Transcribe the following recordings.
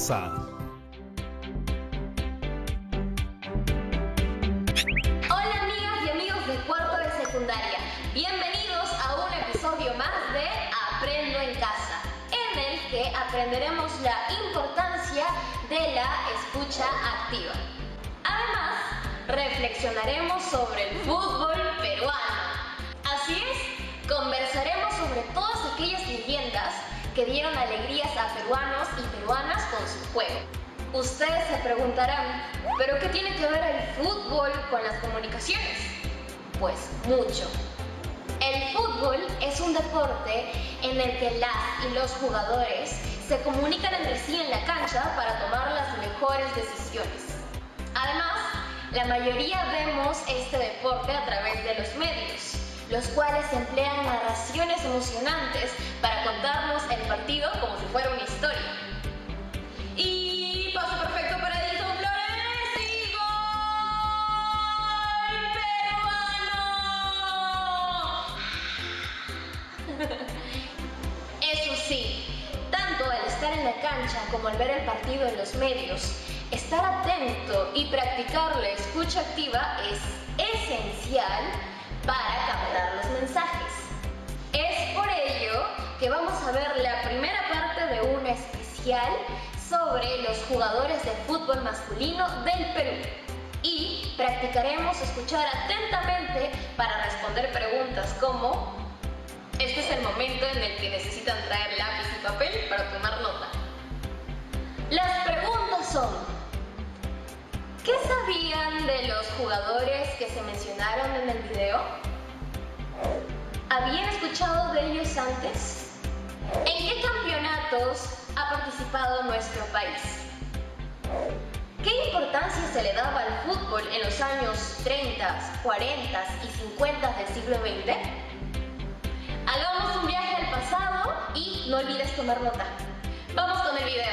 casa. Hola amigas y amigos de cuarto de secundaria. Bienvenidos a un episodio más de Aprendo en Casa, en el que aprenderemos la importancia de la escucha activa. Además, reflexionaremos sobre el fútbol peruano. Así es, conversaremos sobre todas aquellas leyendas que dieron alegrías a peruanos y peruanas con su juego. Ustedes se preguntarán, ¿pero qué tiene que ver el fútbol con las comunicaciones? Pues mucho. El fútbol es un deporte en el que las y los jugadores se comunican entre sí en la cancha para tomar las mejores decisiones. Además, la mayoría vemos este deporte a través de los medios, los cuales emplean narraciones emocionantes para contarnos el partido como si fuera una historia. Y paso perfecto para Edison Flores y gol peruano. Eso sí, tanto al estar en la cancha como al ver el partido en los medios, estar atento y practicar la escucha activa es esencial para captar los mensajes. Es por ello que vamos a ver la primera parte de una especial sobre los jugadores de fútbol masculino del Perú y practicaremos escuchar atentamente para responder preguntas como: este es el momento en el que necesitan traer lápiz y papel para tomar nota. Las preguntas son: ¿qué sabían de los jugadores que se mencionaron en el video? ¿Habían escuchado de ellos antes? ¿En qué campeonatos ha participado nuestro país? ¿Qué importancia se le daba al fútbol en los años 30, 40 y 50 del siglo XX? Hagamos un viaje al pasado y no olvides tomar nota. Vamos con el video.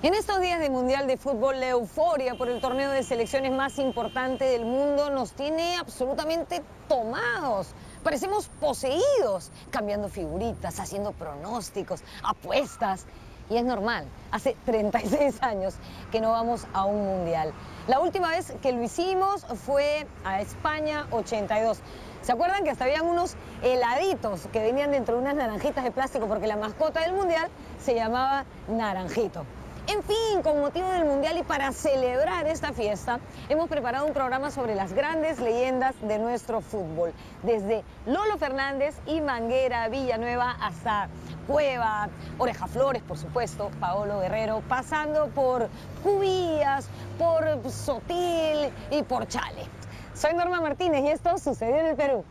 En estos días de Mundial de Fútbol, la euforia por el torneo de selecciones más importante del mundo nos tiene absolutamente tomados. Parecemos poseídos, cambiando figuritas, haciendo pronósticos, apuestas. Y es normal, hace 36 años que no vamos a un Mundial. La última vez que lo hicimos fue a España 82. ¿Se acuerdan que hasta habían unos heladitos que venían dentro de unas naranjitas de plástico porque la mascota del Mundial se llamaba Naranjito? En fin, con motivo del Mundial y para celebrar esta fiesta, hemos preparado un programa sobre las grandes leyendas de nuestro fútbol. Desde Lolo Fernández y Manguera Villanueva hasta Cueva, Oreja Flores, por supuesto, Paolo Guerrero, pasando por Cubillas, por Sotil y por Chale. Soy Norma Martínez y esto sucedió en el Perú.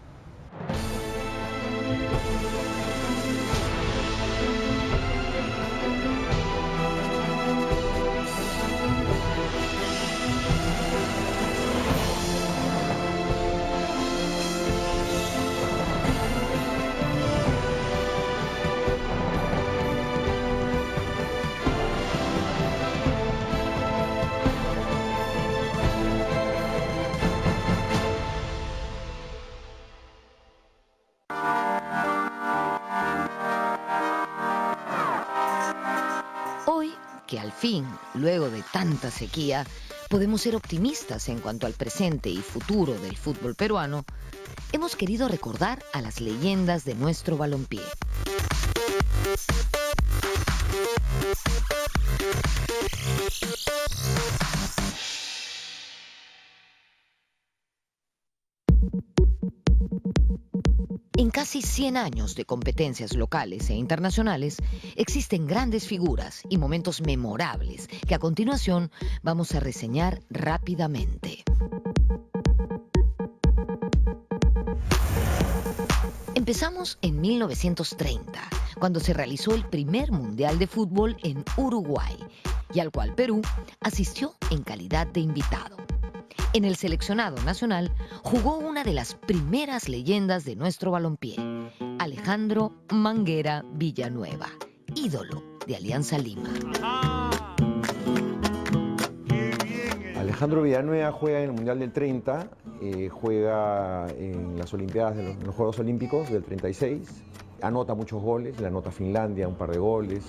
Que al fin, luego de tanta sequía, podemos ser optimistas en cuanto al presente y futuro del fútbol peruano, hemos querido recordar a las leyendas de nuestro balompié. casi 100 años de competencias locales e internacionales, existen grandes figuras y momentos memorables que a continuación vamos a reseñar rápidamente. Empezamos en 1930, cuando se realizó el primer Mundial de Fútbol en Uruguay, y al cual Perú asistió en calidad de invitado. En el seleccionado nacional jugó una de las primeras leyendas de nuestro balompié, Alejandro Manguera Villanueva, ídolo de Alianza Lima. Alejandro Villanueva juega en el Mundial del 30, juega en las Olimpiadas, en los Juegos Olímpicos del 36, anota muchos goles, le anota a Finlandia un par de goles,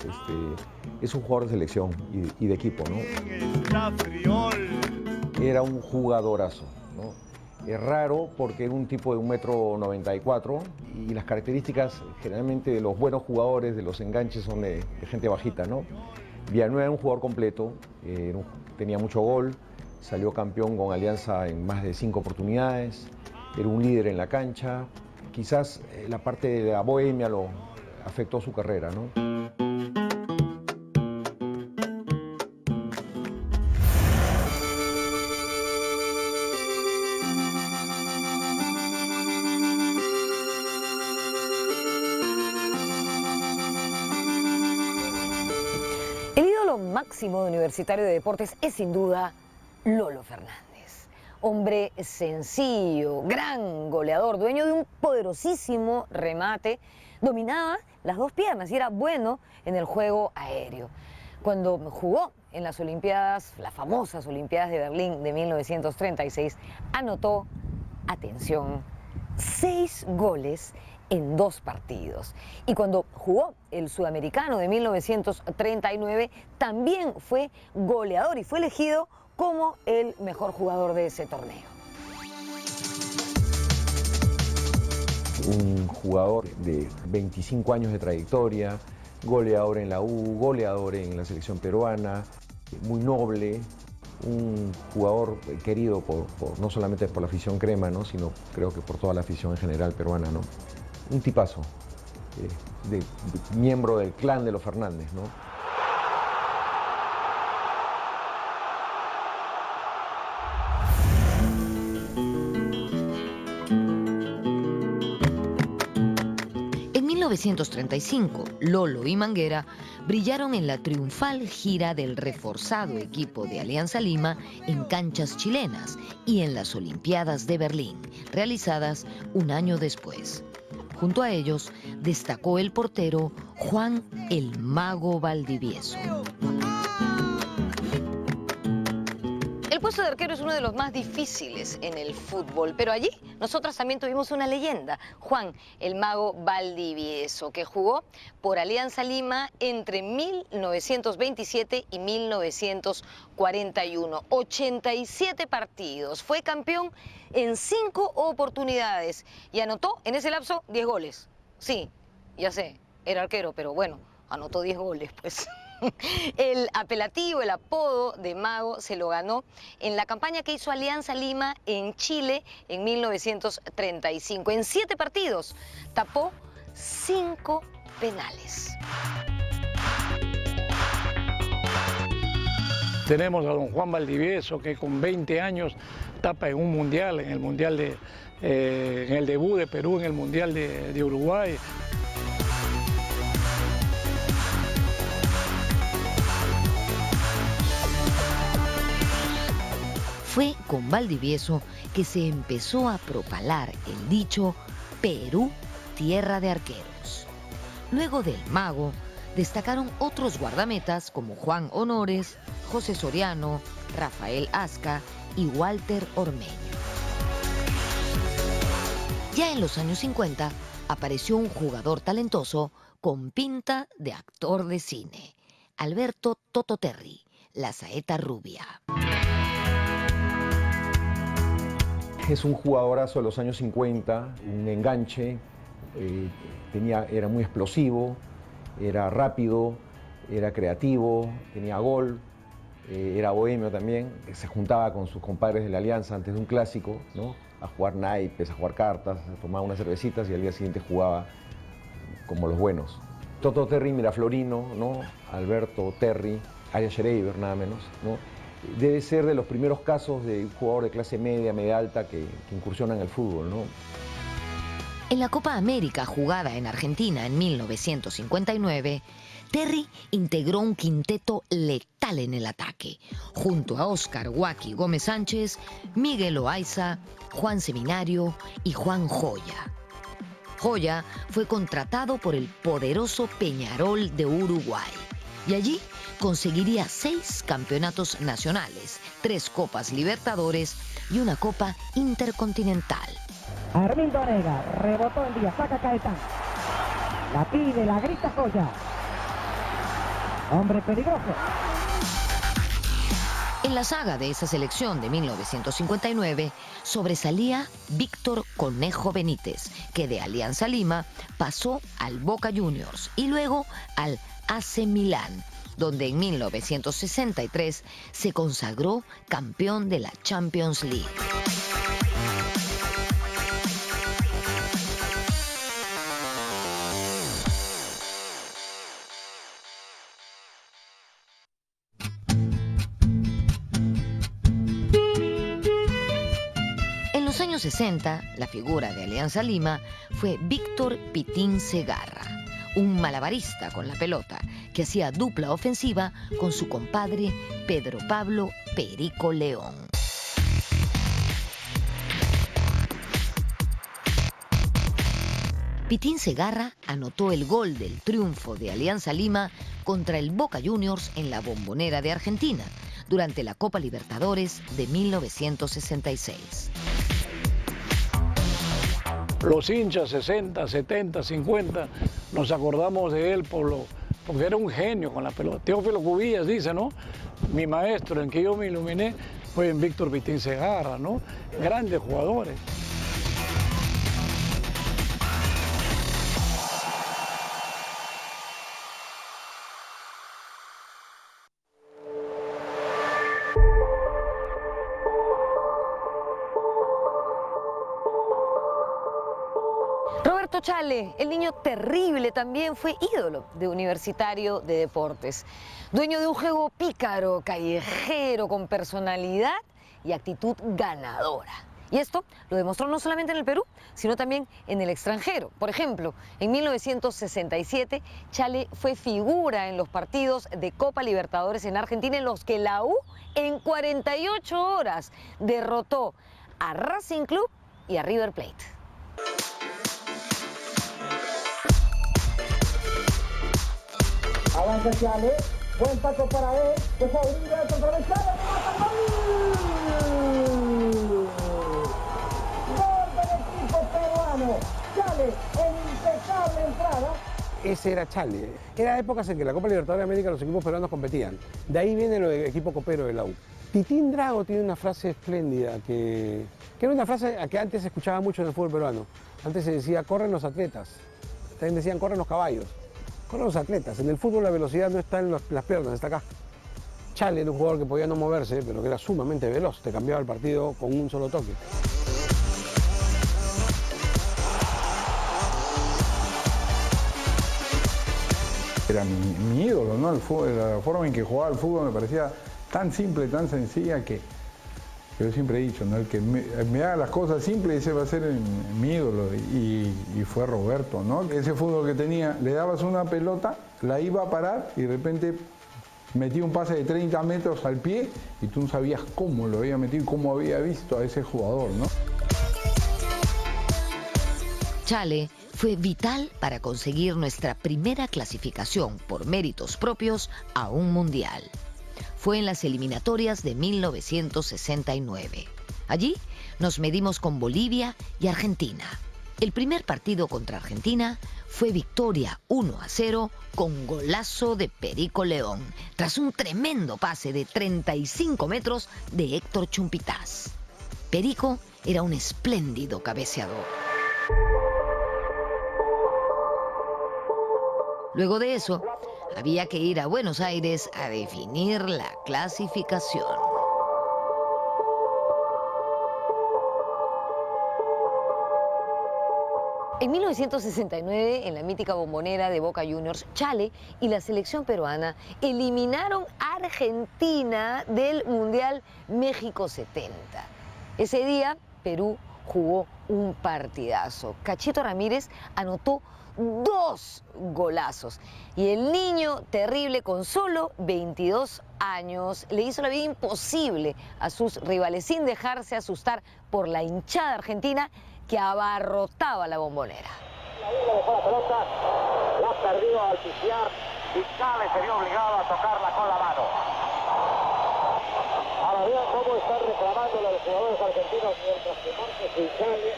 es un jugador de selección y de equipo, ¿no? Era un jugadorazo, ¿no? Es raro porque era un tipo de 1,94 m y las características generalmente de los buenos jugadores, de los enganches, son de gente bajita, ¿no? Villanueva era un jugador completo, tenía mucho gol, salió campeón con Alianza en más de 5 oportunidades, era un líder en la cancha. Quizás la parte de la bohemia lo afectó su carrera, ¿no? El ídolo máximo de Universitario de Deportes es sin duda Lolo Fernández. Hombre sencillo, gran goleador, dueño de un poderosísimo remate, dominaba las dos piernas y era bueno en el juego aéreo. Cuando jugó en las Olimpiadas, las famosas Olimpiadas de Berlín de 1936, anotó, atención, 6 goles en 2 partidos. Y cuando jugó el Sudamericano de 1939, también fue goleador y fue elegido como el mejor jugador de ese torneo. Un jugador de 25 años de trayectoria, goleador en la U, goleador en la selección peruana, muy noble, un jugador querido no solamente por la afición crema, ¿no?, sino creo que por toda la afición en general peruana, ¿no? Un tipazo, miembro del clan de los Fernández, ¿no? En 1935, Lolo y Manguera brillaron en la triunfal gira del reforzado equipo de Alianza Lima en canchas chilenas y en las Olimpiadas de Berlín, realizadas un año después. Junto a ellos destacó el portero Juan el Mago Valdivieso. El puesto de arquero es uno de los más difíciles en el fútbol, pero allí nosotros también tuvimos una leyenda, Juan el Mago Valdivieso, que jugó por Alianza Lima entre 1927 y 1941. 87 partidos, fue campeón en 5 oportunidades y anotó en ese lapso 10 goles. Sí, ya sé, era arquero, pero bueno, anotó 10 goles, pues. El apelativo, el apodo de Mago se lo ganó en la campaña que hizo Alianza Lima en Chile en 1935. En 7 partidos tapó 5 penales. Tenemos a don Juan Valdivieso, que con 20 años tapa en un mundial, en el mundial en el debut de Perú, en el mundial de Uruguay. Fue con Valdivieso que se empezó a propalar el dicho Perú, tierra de arqueros. Luego del Mago, destacaron otros guardametas como Juan Honores, José Soriano, Rafael Asca y Walter Ormeño. Ya en los años 50 apareció un jugador talentoso con pinta de actor de cine, Alberto Toto Terry, la saeta rubia. Es un jugadorazo de los años 50, un enganche, era muy explosivo, era rápido, era creativo, tenía gol, era bohemio también, se juntaba con sus compadres de la Alianza antes de un clásico, ¿no? a jugar naipes, a jugar cartas, tomaba unas cervecitas y al día siguiente jugaba como los buenos. Toto Terry Miraflorino, ¿no? Alberto Terry, Arias Schreiber, nada menos, ¿no? Debe ser de los primeros casos de un jugador de clase media, media alta que incursiona en el fútbol, ¿no? En la Copa América jugada en Argentina en 1959, Terry integró un quinteto letal en el ataque, junto a Óscar Guaki Gómez Sánchez, Miguel Loaiza, Juan Seminario y Juan Joya. Joya fue contratado por el poderoso Peñarol de Uruguay y allí conseguiría 6 campeonatos nacionales, 3 Copas Libertadores y una Copa Intercontinental. Armindo Arega, rebotó el día, saca Caetano. La pide, la grita Joya. Hombre peligroso. En la saga de esa selección de 1959 sobresalía Víctor Conejo Benítez, que de Alianza Lima pasó al Boca Juniors y luego al AC Milán, donde en 1963 se consagró campeón de la Champions League. En los años 60, la figura de Alianza Lima fue Víctor Pitín Segarra, un malabarista con la pelota que hacía dupla ofensiva con su compadre Pedro Pablo Perico León. Pitín Segarra anotó el gol del triunfo de Alianza Lima contra el Boca Juniors en la Bombonera de Argentina durante la Copa Libertadores de 1966. Los hinchas 60, 70, 50, nos acordamos de él porque era un genio con la pelota. Teófilo Cubillas dice, ¿no? Mi maestro en que yo me iluminé fue en Víctor Pitín Segarra, ¿no? Grandes jugadores. Roberto Chale, el niño terrible, también fue ídolo de Universitario de Deportes. Dueño de un juego pícaro, callejero, con personalidad y actitud ganadora. Y esto lo demostró no solamente en el Perú, sino también en el extranjero. Por ejemplo, en 1967, Chale fue figura en los partidos de Copa Libertadores en Argentina, en los que la U en 48 horas derrotó a Racing Club y a River Plate. Avanza Chale, buen paso para él, dejó libre contra el Chale, gol del equipo peruano. Chale, en impecable entrada. Ese era Chale. Era épocas en que la Copa Libertadores de América los equipos peruanos competían. De ahí viene lo del equipo copero de la U. Titín Drago tiene una frase espléndida que era una frase que antes se escuchaba mucho en el fútbol peruano. Antes se decía, corren los atletas. También decían, corren los caballos. Corren los atletas. En el fútbol la velocidad no está en las piernas, está acá. Chale era un jugador que podía no moverse, pero que era sumamente veloz. Te cambiaba el partido con un solo toque. Era mi ídolo, ¿no? La forma en que jugaba el fútbol me parecía tan simple, tan sencilla que yo siempre he dicho, ¿no? El que me haga las cosas simples, ese va a ser mi ídolo. Y fue Roberto, ¿no? Ese fútbol que tenía, le dabas una pelota, la iba a parar y de repente metía un pase de 30 metros al pie y tú no sabías cómo lo había metido y cómo había visto a ese jugador, ¿no? Chale fue vital para conseguir nuestra primera clasificación por méritos propios a un mundial. Fue en las eliminatorias de 1969. Allí nos medimos con Bolivia y Argentina. El primer partido contra Argentina fue victoria 1-0 con golazo de Perico León, tras un tremendo pase de 35 metros de Héctor Chumpitaz. Perico era un espléndido cabeceador. Luego de eso, había que ir a Buenos Aires a definir la clasificación. En 1969, en la mítica Bombonera de Boca Juniors, Chale y la selección peruana eliminaron a Argentina del Mundial México 70. Ese día, Perú jugó un partidazo. Cachito Ramírez anotó 2 golazos y el niño terrible con solo 22 años le hizo la vida imposible a sus rivales sin dejarse asustar por la hinchada argentina que abarrotaba la Bombonera. La pelota, la perdió al pifiar y Chale se vio obligado a tocarla con la mano. Ahora vean cómo están reclamando los jugadores argentinos mientras que Marcos y Chale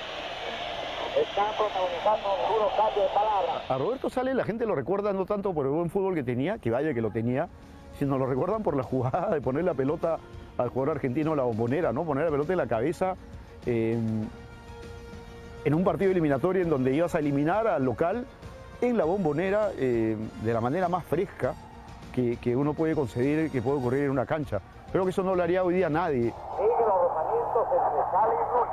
están protagonizando un duro cambio de palabras. A Roberto Sales la gente lo recuerda no tanto por el buen fútbol que tenía, que vaya que lo tenía, sino lo recuerdan por la jugada de poner la pelota al jugador argentino, la Bombonera, ¿no? Poner la pelota en la cabeza en un partido eliminatorio en donde ibas a eliminar al local en la Bombonera de la manera más fresca que uno puede concebir que puede ocurrir en una cancha. Creo que eso no lo haría hoy día nadie. Sigue los rozamientos entre Sale y Ruiz.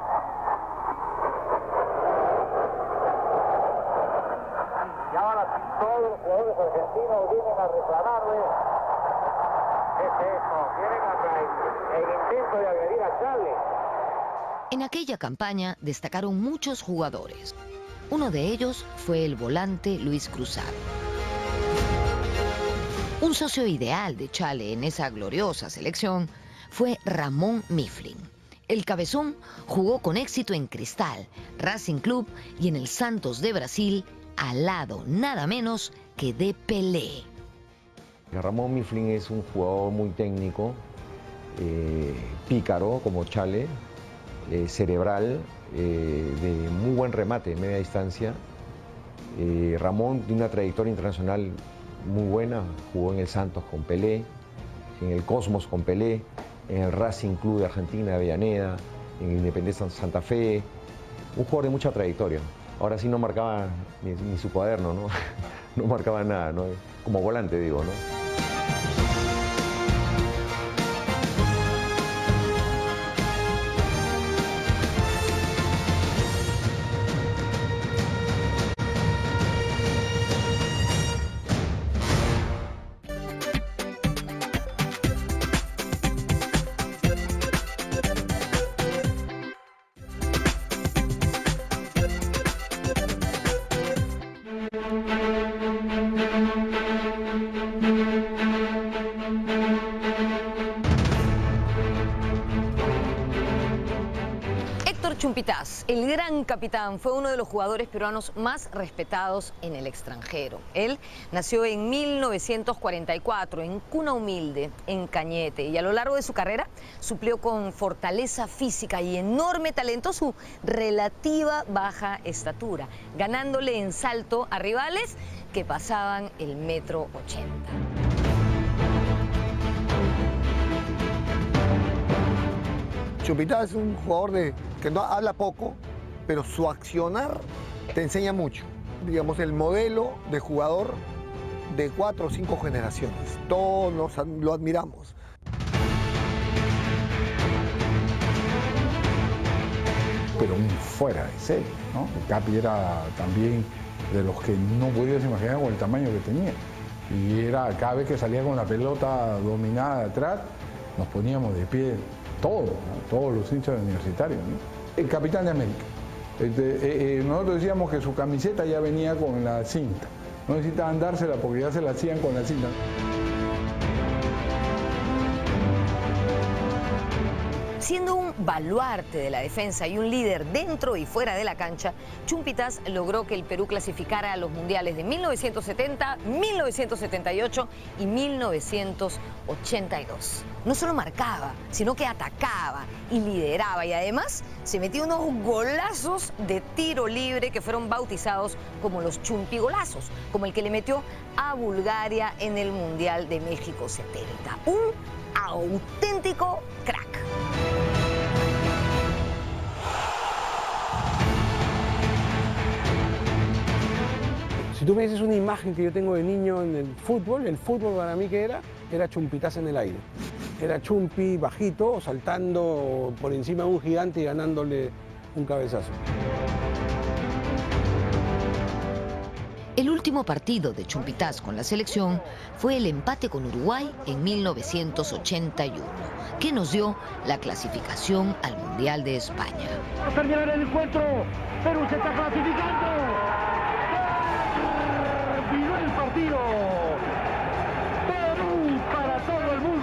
Y ahora todos los jugadores argentinos vienen a reclamarle. ¿Qué es eso? Vienen a el intento de agredir a Chale. En aquella campaña destacaron muchos jugadores. Uno de ellos fue el volante Luis Cruzado. Un socio ideal de Chale en esa gloriosa selección fue Ramón Mifflin. El cabezón jugó con éxito en Cristal, Racing Club y en el Santos de Brasil, al lado nada menos que de Pelé. Ramón Mifflin es un jugador muy técnico, pícaro como Chale, cerebral, de muy buen remate, media distancia. Ramón tiene una trayectoria internacional muy buena, jugó en el Santos con Pelé, en el Cosmos con Pelé, en el Racing Club de Argentina de Avellaneda, en el Independiente Santa Fe, un jugador de mucha trayectoria. Ahora sí no marcaba ni su cuaderno, ¿no? No marcaba nada, ¿no? Como volante digo, ¿no? Chumpitaz, el gran capitán, fue uno de los jugadores peruanos más respetados en el extranjero. Él nació en 1944 en cuna humilde, en Cañete, y a lo largo de su carrera suplió con fortaleza física y enorme talento su relativa baja estatura, ganándole en salto a rivales que pasaban el 1,80 m. Chumpitaz es un jugador que no habla poco, pero su accionar te enseña mucho. Digamos, el modelo de jugador de 4 o 5 generaciones. Todos lo admiramos. Pero fuera de serie, ¿no? El Capi era también de los que no podías imaginar con el tamaño que tenía. Y era cada vez que salía con la pelota dominada de atrás, nos poníamos de pie. Todos los hinchas universitarios, ¿no? El capitán de América. Nosotros decíamos que su camiseta ya venía con la cinta. No necesitaban dársela porque ya se la hacían con la cinta. Siendo un baluarte de la defensa y un líder dentro y fuera de la cancha, Chumpitaz logró que el Perú clasificara a los mundiales de 1970, 1978 y 1982. No solo marcaba, sino que atacaba y lideraba, y además se metió unos golazos de tiro libre que fueron bautizados como los chumpigolazos, como el que le metió a Bulgaria en el Mundial de México 70. Un auténtico crack. Si tú me dices una imagen que yo tengo de niño en el fútbol para mí que era Chumpitaz en el aire. Era Chumpi bajito, saltando por encima de un gigante y ganándole un cabezazo. El último partido de Chumpitaz con la selección fue el empate con Uruguay en 1981, que nos dio la clasificación al Mundial de España. Va a terminar el encuentro. Perú se está clasificando. Terminó el partido. Perú para todo el mundo.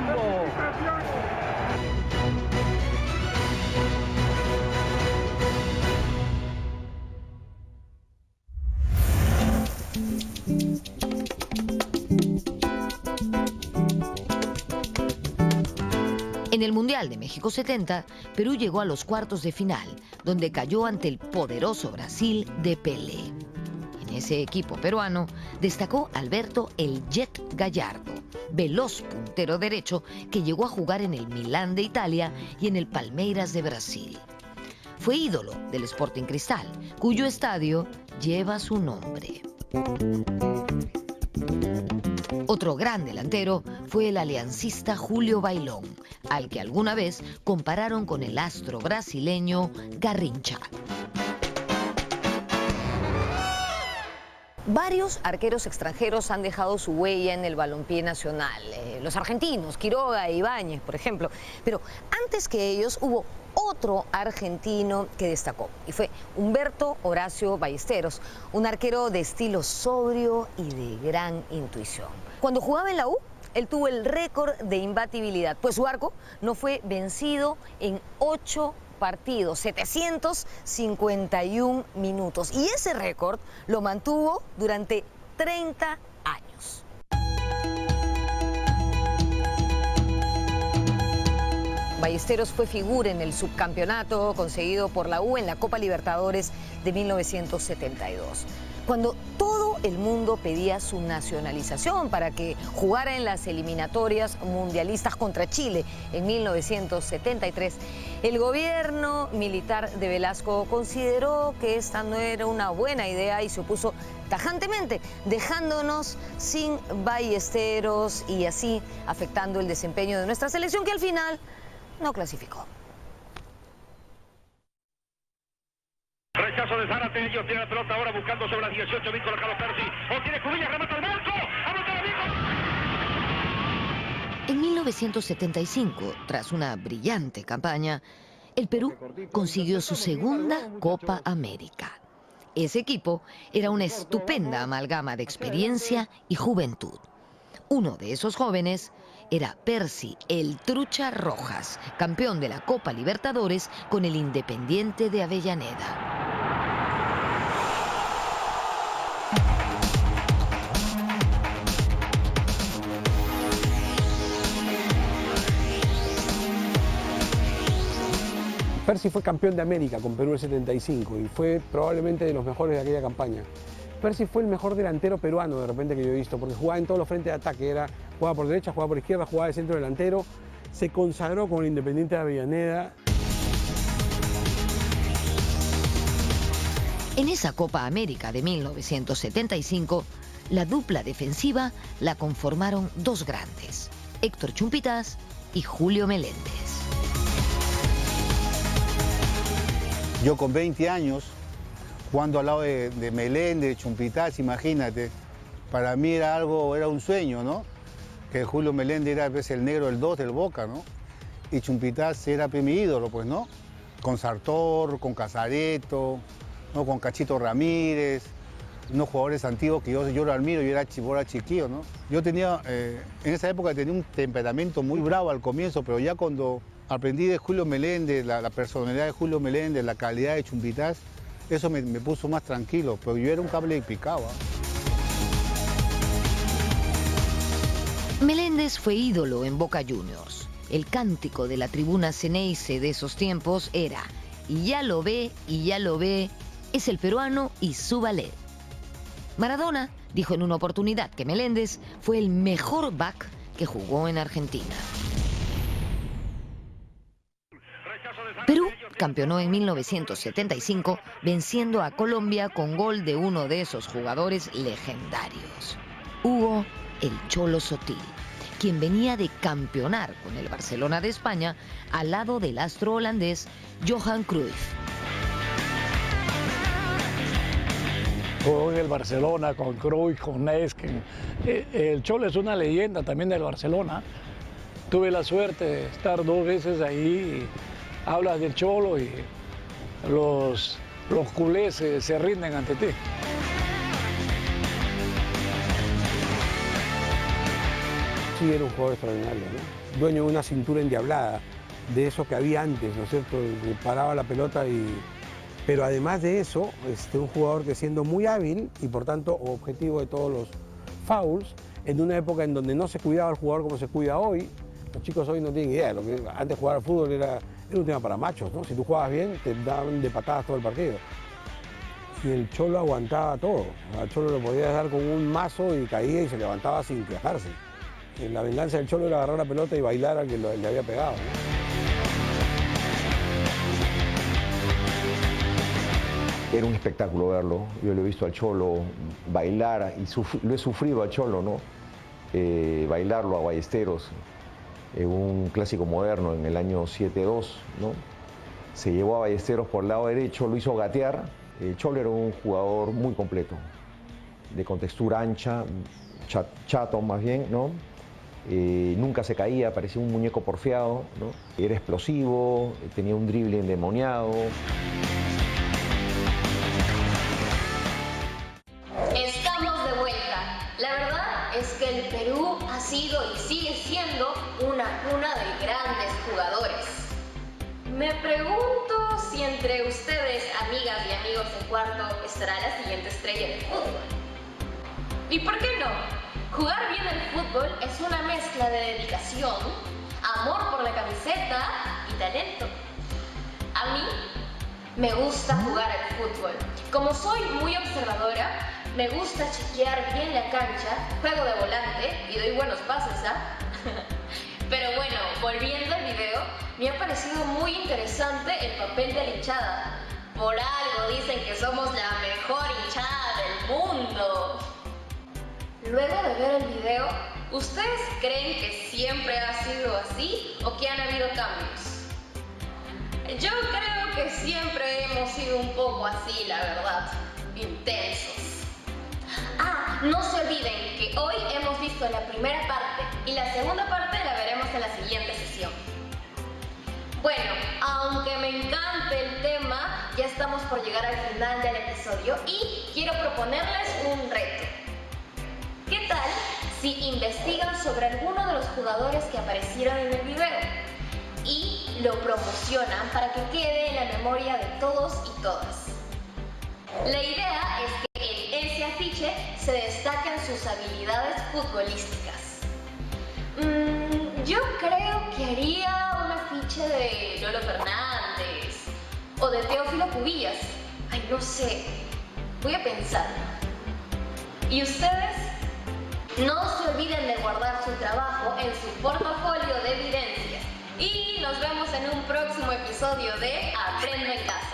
En el Mundial de México 70, Perú llegó a los cuartos de final, donde cayó ante el poderoso Brasil de Pelé. En ese equipo peruano destacó Alberto "El Jet" Gallardo, veloz puntero derecho que llegó a jugar en el Milán de Italia y en el Palmeiras de Brasil. Fue ídolo del Sporting Cristal, cuyo estadio lleva su nombre. Otro gran delantero fue el aliancista Julio Bailón, al que alguna vez compararon con el astro brasileño Garrincha. Varios arqueros extranjeros han dejado su huella en el balompié nacional. Los argentinos, Quiroga e Ibáñez, por ejemplo. Pero antes que ellos hubo otro argentino que destacó, y fue Humberto Horacio Ballesteros, un arquero de estilo sobrio y de gran intuición. Cuando jugaba en la U, él tuvo el récord de imbatibilidad, pues su arco no fue vencido en 8 partidos, 751 minutos. Y ese récord lo mantuvo durante 30 años. Ballesteros fue figura en el subcampeonato conseguido por la U en la Copa Libertadores de 1972. Cuando todo el mundo pedía su nacionalización para que jugara en las eliminatorias mundialistas contra Chile en 1973, el gobierno militar de Velasco consideró que esta no era una buena idea y se opuso tajantemente, dejándonos sin Ballesteros y así afectando el desempeño de nuestra selección, que al final no clasificó. Rechazo de Zárate, ellos tienen la pelota ahora buscando sobre las 18, bien colocado Percy. O tiene Cubillas, remata el marco. En 1975, tras una brillante campaña, el Perú consiguió su segunda Copa América. Ese equipo era una estupenda amalgama de experiencia y juventud. Uno de esos jóvenes era Percy "El Trucha" Rojas, campeón de la Copa Libertadores con el Independiente de Avellaneda. Percy fue campeón de América con Perú en el 75 y fue probablemente de los mejores de aquella campaña. Percy fue el mejor delantero peruano de repente que yo he visto, porque jugaba en todos los frentes de ataque, jugaba por derecha, jugaba por izquierda, jugaba de centro delantero, se consagró con el Independiente de Avellaneda. En esa Copa América de 1975, la dupla defensiva la conformaron dos grandes, Héctor Chumpitaz y Julio Meléndez. Yo con 20 años, jugando al lado de Meléndez, Chumpitaz, imagínate, para mí era un sueño, ¿no? Que Julio Meléndez era pues, el negro del 2 del Boca, ¿no? Y Chumpitaz era pues, mi ídolo, pues, ¿no? Con Sartor, con Casareto, ¿no? Con Cachito Ramírez, unos jugadores antiguos que yo lo admiro, yo era chiquillo, ¿no? Yo tenía, en esa época tenía un temperamento muy bravo al comienzo, pero ya cuando aprendí de Julio Meléndez, la personalidad de Julio Meléndez, la calidad de Chumpitaz, eso me puso más tranquilo, pero yo era un cable picado. Meléndez fue ídolo en Boca Juniors. El cántico de la tribuna Ceneice de esos tiempos era "Y ya lo ve, es el peruano y su ballet". Maradona dijo en una oportunidad que Meléndez fue el mejor back que jugó en Argentina. Perú campeonó en 1975 venciendo a Colombia con gol de uno de esos jugadores legendarios, Hugo "El Cholo" Sotil, quien venía de campeonar con el Barcelona de España al lado del astro holandés Johan Cruyff. Jugó en el Barcelona con Cruyff, con Neesken. El Cholo es una leyenda también del Barcelona. Tuve la suerte de estar 2 veces ahí. Hablas del Cholo y los culés se rinden ante ti. Sí, era un jugador extraordinario, ¿no? Dueño de una cintura endiablada, de eso que había antes, ¿no es cierto? Que paraba la pelota y... Pero además de eso, un jugador que siendo muy hábil y por tanto objetivo de todos los fouls, en una época en donde no se cuidaba al jugador como se cuida hoy, los chicos hoy no tienen idea, lo que antes jugar al fútbol era un tema para machos, ¿no? Si tú jugabas bien, te daban de patadas todo el partido. Y el Cholo aguantaba todo, al Cholo lo podías dar con un mazo y caía y se levantaba sin quejarse. La venganza del Cholo era agarrar la pelota y bailar al que le había pegado, ¿no? Era un espectáculo verlo. Yo lo he visto al Cholo bailar y lo he sufrido al Cholo, ¿no? Bailarlo a Ballesteros, un clásico moderno en el año 7-2, ¿no? Se llevó a Ballesteros por el lado derecho, lo hizo gatear. El Cholo era un jugador muy completo, de contextura ancha, chato más bien, ¿no? Nunca se caía, parecía un muñeco porfiado, ¿no? Era explosivo, tenía un drible endemoniado. Estamos de vuelta. La verdad es que el Perú ha sido y sigue siendo una cuna de grandes jugadores. Me pregunto si entre ustedes, amigas y amigos de cuarto, estará la siguiente estrella del fútbol. ¿Y por qué no? Jugar bien el fútbol es una mezcla de dedicación, amor por la camiseta y talento. A mí me gusta jugar al fútbol. Como soy muy observadora, me gusta chequear bien la cancha, juego de volante y doy buenos pases, ¿ah? Pero bueno, volviendo al video, me ha parecido muy interesante el papel de la hinchada. Por algo dicen que somos la mejor hinchada del mundo. Luego de ver el video, ¿ustedes creen que siempre ha sido así o que han habido cambios? Yo creo que siempre hemos sido un poco así, la verdad, intensos. Ah, no se olviden que hoy hemos visto la primera parte y la segunda parte la veremos en la siguiente sesión. Bueno, aunque me encante el tema, ya estamos por llegar al final del episodio y quiero proponerles un reto. ¿Qué tal si investigan sobre alguno de los jugadores que aparecieron en el video y lo promocionan para que quede en la memoria de todos y todas? La idea es que en ese afiche se destaquen sus habilidades futbolísticas. Yo creo que haría un afiche de Lolo Fernández o de Teófilo Cubillas. Ay, no sé, voy a pensar. ¿Y ustedes? No se olviden de guardar su trabajo en su portafolio de evidencias. Y nos vemos en un próximo episodio de Aprendo en Casa.